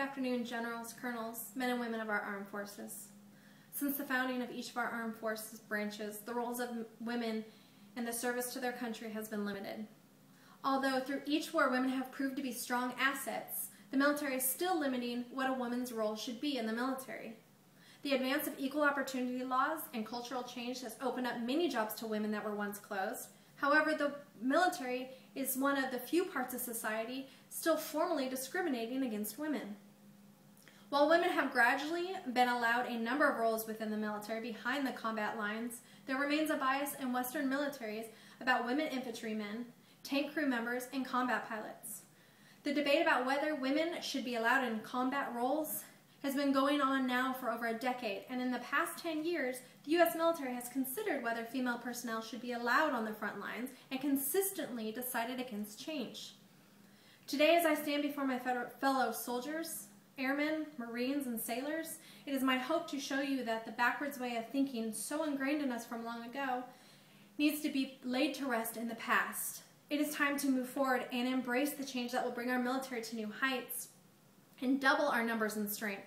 afternoon, generals, colonels, men and women of our armed forces. Since the founding of each of our armed forces branches, the roles of women in the service to their country has been limited. Although through each war women have proved to be strong assets, the military is still limiting what a woman's role should be in the military. The advance of equal opportunity laws and cultural change has opened up many jobs to women that were once closed. However, the military is one of the few parts of society still formally discriminating against women. While women have gradually been allowed a number of roles within the military behind the combat lines, there remains a bias in Western militaries about women infantrymen, tank crew members, and combat pilots. The debate about whether women should be allowed in combat roles has been going on now for over a decade, and in the past 10 years, the U.S. military has considered whether female personnel should be allowed on the front lines and consistently decided against change. Today, as I stand before my fellow soldiers, airmen, Marines, and sailors, it is my hope to show you that the backwards way of thinking so ingrained in us from long ago needs to be laid to rest in the past. It is time to move forward and embrace the change that will bring our military to new heights and double our numbers and strength.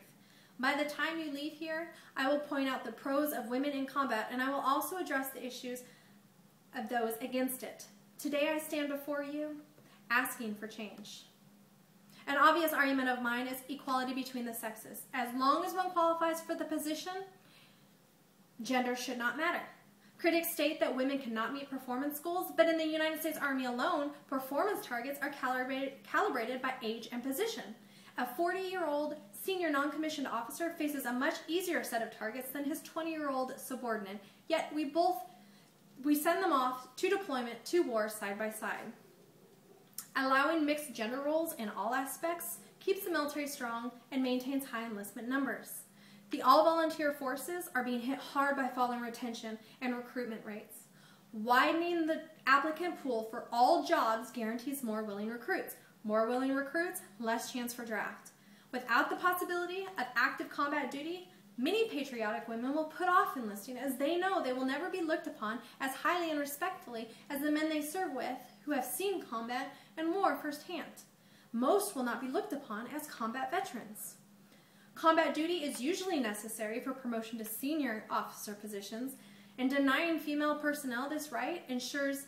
By the time you leave here, I will point out the pros of women in combat, and I will also address the issues of those against it. Today I stand before you asking for change. An obvious argument of mine is equality between the sexes. As long as one qualifies for the position, gender should not matter. Critics state that women cannot meet performance goals, but in the United States Army alone, performance targets are calibrated by age and position. A 40-year-old senior non-commissioned officer faces a much easier set of targets than his 20-year-old subordinate, yet we send them off to deployment to war side by side. Allowing mixed gender roles in all aspects keeps the military strong and maintains high enlistment numbers. The all-volunteer forces are being hit hard by falling retention and recruitment rates. Widening the applicant pool for all jobs guarantees more willing recruits. More willing recruits, less chance for draft. Without the possibility of active combat duty, many patriotic women will put off enlisting as they know they will never be looked upon as highly and respectfully as the men they serve with who have seen combat and war firsthand. Most will not be looked upon as combat veterans. Combat duty is usually necessary for promotion to senior officer positions, and denying female personnel this right ensures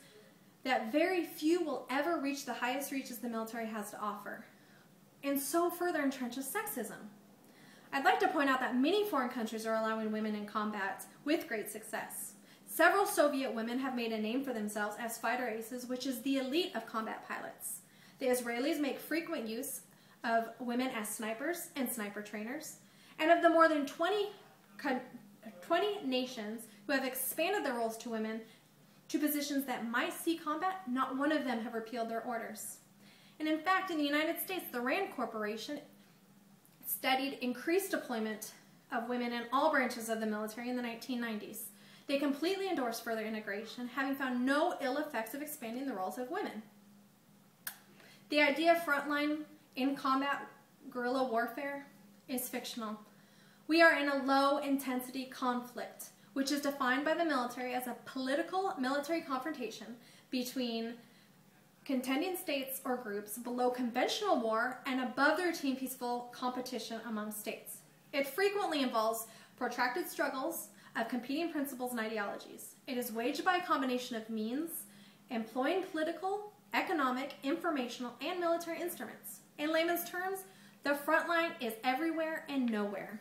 that very few will ever reach the highest reaches the military has to offer, and so further entrenches sexism. I'd like to point out that many foreign countries are allowing women in combat with great success. Several Soviet women have made a name for themselves as fighter aces, which is the elite of combat pilots. The Israelis make frequent use of women as snipers and sniper trainers, and of the more than 20 nations who have expanded their roles to women to positions that might see combat, not one of them have repealed their orders. And in fact, in the United States, the RAND Corporation studied increased deployment of women in all branches of the military in the 1990s. They completely endorsed further integration, having found no ill effects of expanding the roles of women. The idea of frontline in combat guerrilla warfare is fictional. We are in a low-intensity conflict, which is defined by the military as a political military confrontation between contending states or groups below conventional war and above the routine peaceful competition among states. It frequently involves protracted struggles of competing principles and ideologies. It is waged by a combination of means, employing political, economic, informational, and military instruments. In layman's terms, the front line is everywhere and nowhere.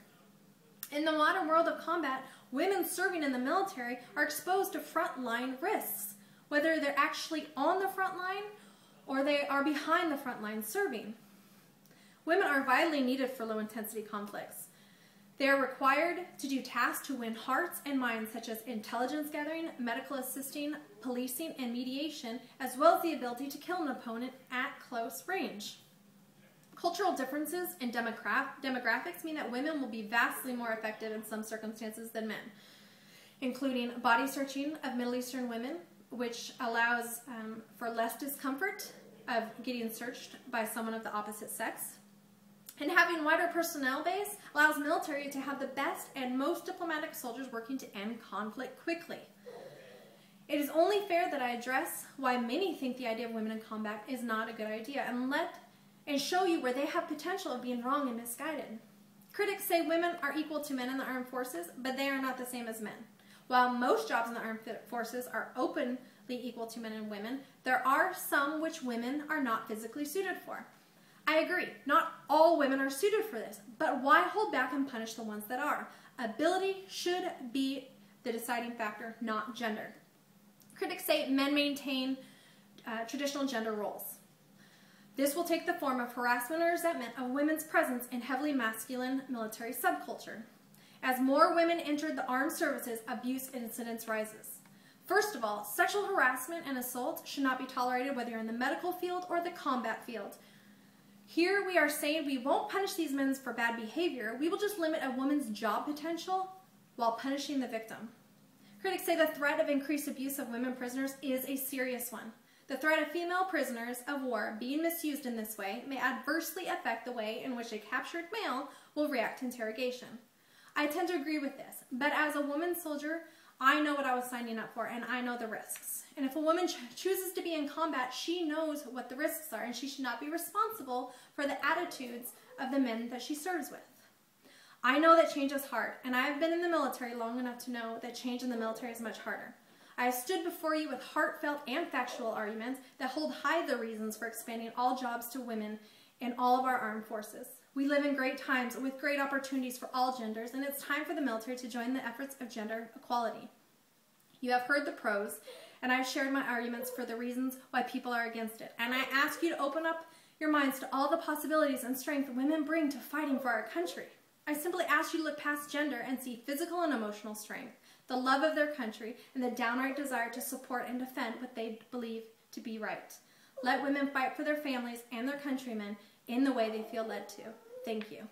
In the modern world of combat, women serving in the military are exposed to frontline risks, whether they're actually on the front line or they are behind the front line serving. Women are vitally needed for low-intensity conflicts. They are required to do tasks to win hearts and minds such as intelligence gathering, medical assisting, policing, and mediation, as well as the ability to kill an opponent at close range. Cultural differences in demographics mean that women will be vastly more effective in some circumstances than men, including body searching of Middle Eastern women, which allows for less discomfort of getting searched by someone of the opposite sex. And having wider personnel base allows military to have the best and most diplomatic soldiers working to end conflict quickly. It is only fair that I address why many think the idea of women in combat is not a good idea, and let and show you where they have potential of being wrong and misguided. Critics say women are equal to men in the armed forces, but they are not the same as men. While most jobs in the armed forces are openly equal to men and women, there are some which women are not physically suited for. I agree, not all women are suited for this, but why hold back and punish the ones that are? Ability should be the deciding factor, not gender. Critics say men maintain traditional gender roles. This will take the form of harassment or resentment of women's presence in heavily masculine military subculture. As more women enter the armed services, abuse incidents rises. First of all, sexual harassment and assault should not be tolerated whether you're in the medical field or the combat field. Here we are saying we won't punish these men for bad behavior, we will just limit a woman's job potential while punishing the victim. Critics say the threat of increased abuse of women prisoners is a serious one. The threat of female prisoners of war being misused in this way may adversely affect the way in which a captured male will react to interrogation. I tend to agree with this, but as a woman soldier, I know what I was signing up for and I know the risks. And if a woman chooses to be in combat, she knows what the risks are and she should not be responsible for the attitudes of the men that she serves with. I know that change is hard, and I have been in the military long enough to know that change in the military is much harder. I have stood before you with heartfelt and factual arguments that hold high the reasons for expanding all jobs to women in all of our armed forces. We live in great times with great opportunities for all genders, and it's time for the military to join the efforts of gender equality. You have heard the pros, and I've shared my arguments for the reasons why people are against it. And I ask you to open up your minds to all the possibilities and strength women bring to fighting for our country. I simply ask you to look past gender and see physical and emotional strength, the love of their country, and the downright desire to support and defend what they believe to be right. Let women fight for their families and their countrymen in the way they feel led to. Thank you.